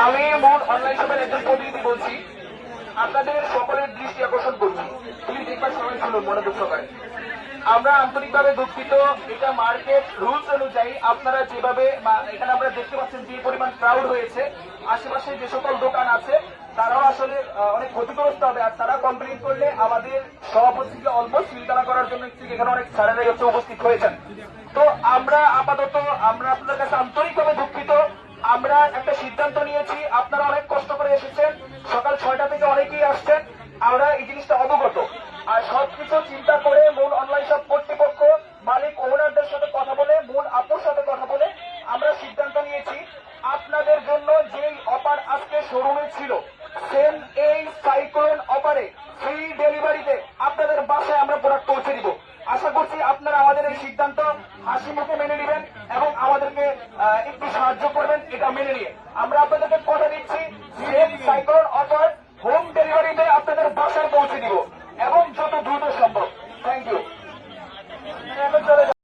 আমি মূল অনলাইন শপের একজন প্রতিনিধি বলছি। আপনাদের সকলের দৃষ্টি আকর্ষণ করছি, প্লিজ একবার সবাই শুনুন মনোযোগ সহকারে। আমরা আন্তরিকভাবে দুঃখিত, এটা মার্কেট রুলস অনুযায়ী আপনারা যেভাবে এখানে আমরা দেখতে পাচ্ছেন যে পরিমাণ ক্রাউড হয়েছে, আশেপাশে যে সকল দোকান আছে তারাও আসলে অনেক ক্ষতিগ্রস্ত হবে। আর তারা কমপ্লেন করলে আমাদের সভাপতিকে অল্প সিলগালা করার জন্য এখানে অনেক স্যারেরাই হচ্ছে উপস্থিত হয়েছেন। তো আমরা আপাতত আমরা আপনাদের কাছে আন্তরিকভাবে দুঃখিত। আমরা একটা সিদ্ধান্ত নিয়েছি, আপনারা অনেক কষ্ট করে এসেছেন, সকাল 6টা থেকে অনেকেই আসছেন, আমরা এই জিনিসটা অবগত। আর সবকিছু চিন্তা করে মূল অনলাইন শপ কর্তৃপক্ষ, মালিক, ওনারদের সাথে কথা বলে, মূল আপুর সাথে কথা বলে আমরা সিদ্ধান্ত নিয়েছি আপনাদের জন্য যেই অফার আজকে শোরুমে ছিল, সেম এই সাইক্লোন অফারে ফ্রি ডেলিভারিতে আপনাদের বাসায় আমরা প্রোডাক্ট পৌঁছে দিব। আশা করছি আপনারা আমাদের এই সিদ্ধান্ত হাসি মুখে মেনে নেবেন এবং আমাদেরকে একটু সাহায্য করবেন এটা মেনে নিয়ে। আমরা আপনাদেরকে